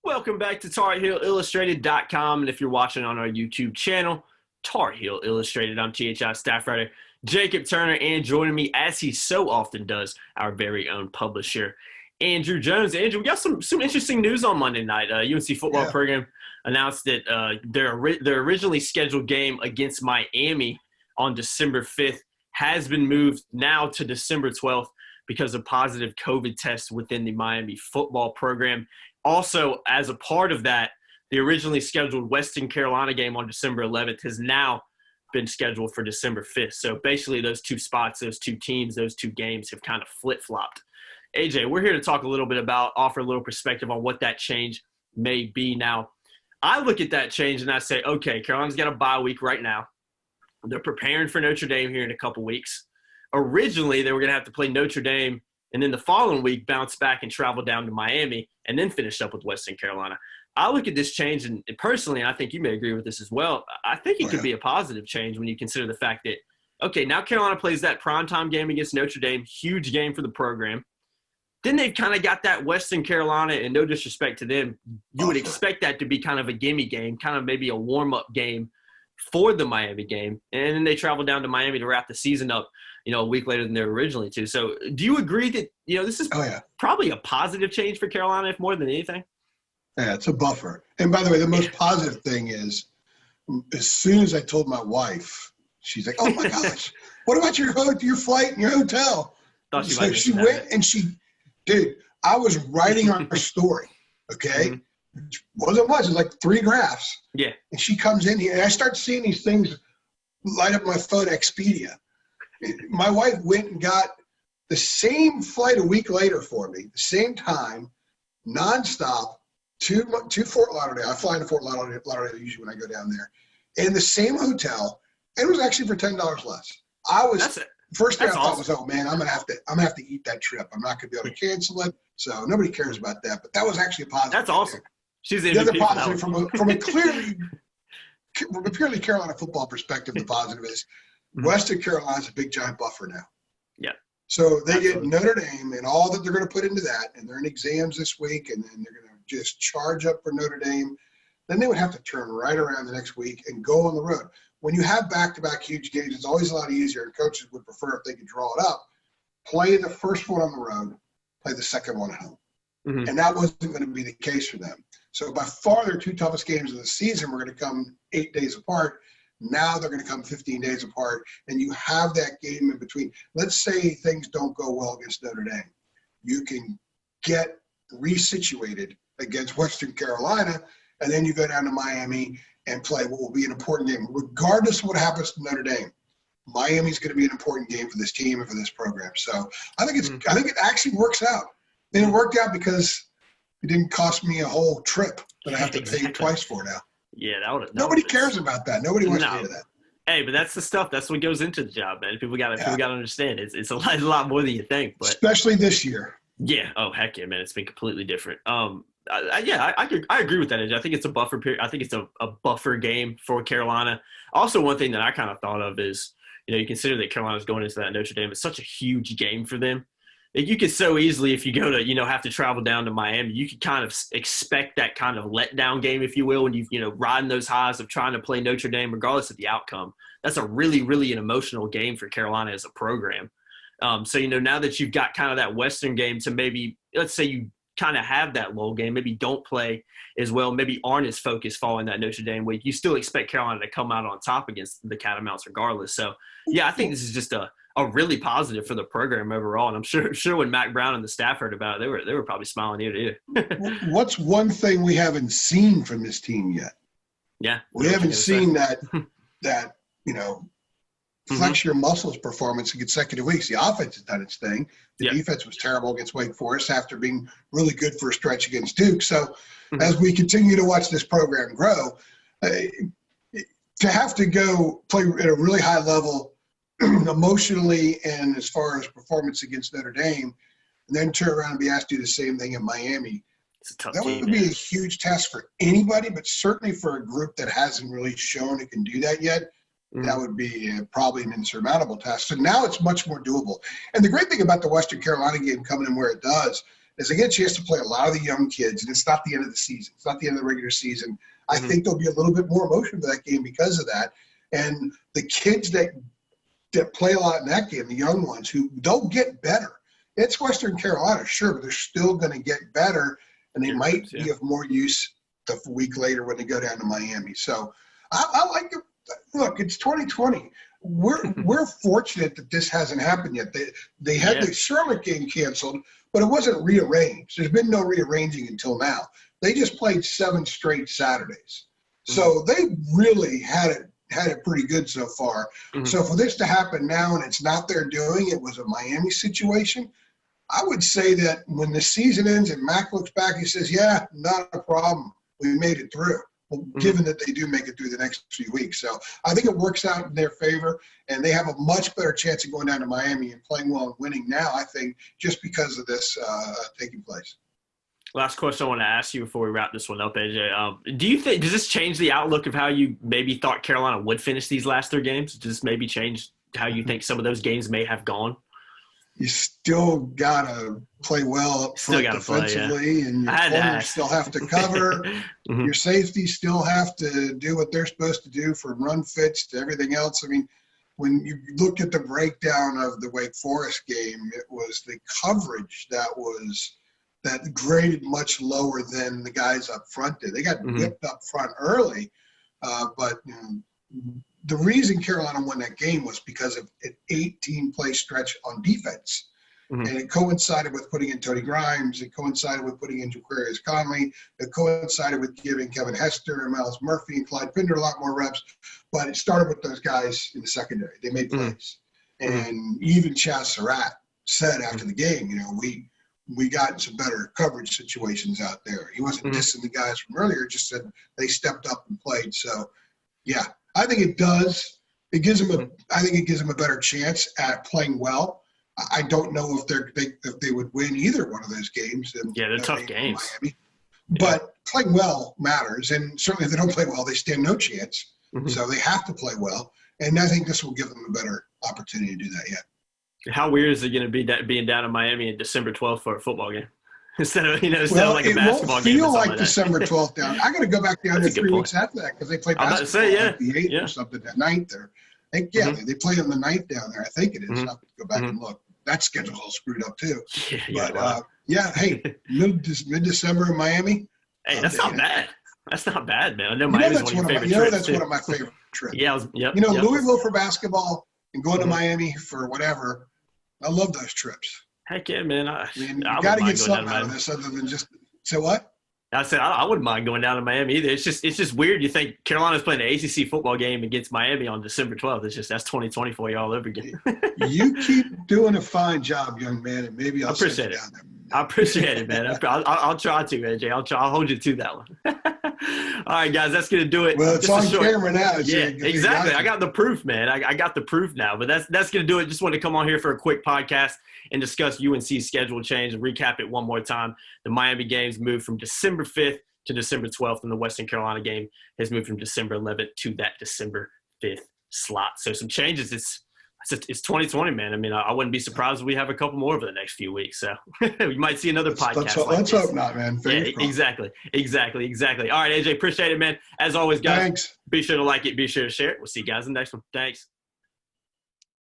Welcome back to TarHeelIllustrated.com. And if you're watching on our YouTube channel, Tar Heel Illustrated, I'm THI staff writer Jacob Turner, and joining me, as he so often does, our very own publisher, Andrew Jones. Andrew, we got some interesting news on Monday night. UNC football program announced that their originally scheduled game against Miami on December 5th has been moved now to December 12th because of positive COVID tests within the Miami football program. Also, as a part of that, the originally scheduled Western Carolina game on December 11th has now been scheduled for December 5th. So basically those two spots, those two teams, those two games have kind of flip-flopped. AJ, we're here to talk a little bit about, offer a little perspective on what that change may be. Now, I look at that change and I say, okay, Carolina's got a bye week right now. They're preparing for Notre Dame here in a couple weeks. Originally, they were going to have to play Notre Dame and then the following week bounce back and travel down to Miami and then finish up with Western Carolina. I look at this change, and personally, and I think you may agree with this as well, I think it could be a positive change when you consider the fact that, okay, now Carolina plays that primetime game against Notre Dame, huge game for the program. Then they've kind of got that Western Carolina, and no disrespect to them, you would expect that to be kind of a gimme game, kind of maybe a warm-up game for the Miami game. And then they travel down to Miami to wrap the season up, a week later than they were originally to. So do you agree that, this is probably a positive change for Carolina, if more than anything? Yeah, it's a buffer. And by the way, the most positive thing is, as soon as I told my wife, she's like, "Oh my gosh, what about your flight and your hotel?" So she went and dude, I was writing her story, okay? Mm-hmm. It wasn't much, it was like 3 graphs. Yeah. And she comes in here, and I start seeing these things light up my phone, Expedia. My wife went and got the same flight a week later for me, the same time, nonstop, to Fort Lauderdale. I fly into Fort Lauderdale usually when I go down there, in the same hotel, and it was actually for $10 less. First thing I thought was, oh man, I'm gonna have to eat that trip. I'm not gonna be able to cancel it. So nobody cares about that. But that was actually a positive. That's awesome. She's the other positive from a purely Carolina football perspective. The positive is Western Carolina's a big giant buffer now. Yeah. So they get Notre Dame and all that they're going to put into that, and they're in exams this week, and then they're going to just charge up for Notre Dame. Then they would have to turn right around the next week and go on the road. When you have back-to-back huge games, it's always a lot easier, and coaches would prefer if they could draw it up, play the first one on the road, play the second one at home. Mm-hmm. And that wasn't going to be the case for them. So by far their 2 toughest games of the season were going to come 8 days apart. Now they're going to come 15 days apart, and you have that game in between. Let's say things don't go well against Notre Dame. You can get resituated against Western Carolina, and then you go down to Miami and play what will be an important game. Regardless of what happens to Notre Dame, Miami's going to be an important game for this team and for this program. So I think it actually works out. And it worked out because it didn't cost me a whole trip that I have to pay twice for now. Yeah, nobody cares about that. Nobody wants to hear that. Hey, but that's the stuff. That's what goes into the job, man. People got to understand. It's a lot more than you think. But especially this year. Yeah. Oh, heck yeah, man. It's been completely different. I agree with that. I think it's a buffer period. I think it's a buffer game for Carolina. Also, one thing that I kind of thought of is, you consider that Carolina's going into that Notre Dame. It's such a huge game for them. You could so easily, if you go to, have to travel down to Miami, you could kind of expect that kind of letdown game, if you will, when you've, riding those highs of trying to play Notre Dame, regardless of the outcome. That's a really, really an emotional game for Carolina as a program. So, now that you've got kind of that Western game to maybe, let's say you kind of have that lull game, maybe don't play as well, maybe aren't as focused following that Notre Dame week, you still expect Carolina to come out on top against the Catamounts regardless. So, yeah, I think this is just a really positive for the program overall. And I'm sure when Mac Brown and the staff heard about it, they were probably smiling ear to ear. What's one thing we haven't seen from this team yet? Yeah. We haven't seen that flex your muscles performance in consecutive weeks. The offense has done its thing. The defense was terrible against Wake Forest after being really good for a stretch against Duke. So as we continue to watch this program grow, to have to go play at a really high level emotionally and as far as performance against Notre Dame, and then turn around and be asked to do the same thing in Miami, that would be a huge test for anybody, but certainly for a group that hasn't really shown it can do that yet. That would be probably an insurmountable test. So now it's much more doable. And the great thing about the Western Carolina game coming in where it does is they get a chance to play a lot of the young kids, and it's not the end of the season. It's not the end of the regular season. I think there'll be a little bit more emotion for that game because of that. And the kids that play a lot in that game, the young ones, who they'll get better. It's Western Carolina, sure, but they're still going to get better, and they might be of more use the week later when they go down to Miami. So I like it. Look, it's 2020. We're fortunate that this hasn't happened yet. They had the Charlotte game canceled, but it wasn't rearranged. There's been no rearranging until now. They just played 7 straight Saturdays. So they really had it pretty good so far. So for this to happen now and it's not their doing, it was a Miami situation, I would say that when the season ends and Mac looks back, he says, yeah, not a problem. We made it through. Well, given that they do make it through the next few weeks. So I think it works out in their favor, and they have a much better chance of going down to Miami and playing well and winning now, I think, just because of this taking place. Last question I want to ask you before we wrap this one up, AJ. Do you think, does this change the outlook of how you maybe thought Carolina would finish these last 3 games? Does this maybe change how you think some of those games may have gone? You still got to play well up front defensively, and your corners still have to cover. Your safeties still have to do what they're supposed to do, from run fits to everything else. I mean, when you look at the breakdown of the Wake Forest game, it was the coverage that graded much lower than the guys up front did. They got whipped up front early, but the reason Carolina won that game was because of an 18-play stretch on defense. And it coincided with putting in Tony Grimes. It coincided with putting in Jaquarius Conley. It coincided with giving Kevin Hester and Miles Murphy and Clyde Pinder a lot more reps. But it started with those guys in the secondary. They made plays. And even Chaz Surratt said after the game, we got some better coverage situations out there. He wasn't dissing the guys from earlier, just said they stepped up and played. So, yeah, I think it does. I think it gives them a better chance at playing well. I don't know if they would win either one of those games. They're tough games. Miami. But playing well matters, and certainly if they don't play well, they stand no chance. So they have to play well, and I think this will give them a better opportunity to do that yet. How weird is it going to be being down in Miami on December 12th for a football game instead of like a basketball game? It won't feel like December 12th down. I got to go back down there 3 weeks after that because they play basketball like the 8th or something, that 9th. They play on the 9th down there. I think it is. I'll have to go back and look. That schedule's all screwed up too. Hey, mid-December in Miami. Hey, that's not bad. That's not bad, man. I know Miami's one of your favorite trips. That's one of my favorite trips. Yeah. Louisville for basketball and going to Miami for whatever. I love those trips. Heck yeah, man. You got to get something out of this other than just say what? I said I wouldn't mind going down to Miami either. It's just weird. You think Carolina's playing an ACC football game against Miami on December 12th. That's 2020 for you all over again. You keep doing a fine job, young man, and maybe I'll send you down there. I appreciate it, man. I'll try to, AJ. I'll hold you to that one. All right, guys, that's going to do it. Well, it's on camera now. Yeah, exactly. I got the proof, man. I got the proof now. But that's going to do it. Just wanted to come on here for a quick podcast and discuss UNC's schedule change and recap it one more time. The Miami games moved from December 5th to December 12th, and the Western Carolina game has moved from December 11th to that December 5th slot. So some changes. It's 2020, man. I mean, I wouldn't be surprised if we have a couple more over the next few weeks. So we might see another podcast. Let's hope not, man. Exactly. All right, AJ, appreciate it, man. As always, guys, Thanks. Be sure to like it. Be sure to share it. We'll see you guys in the next one. Thanks.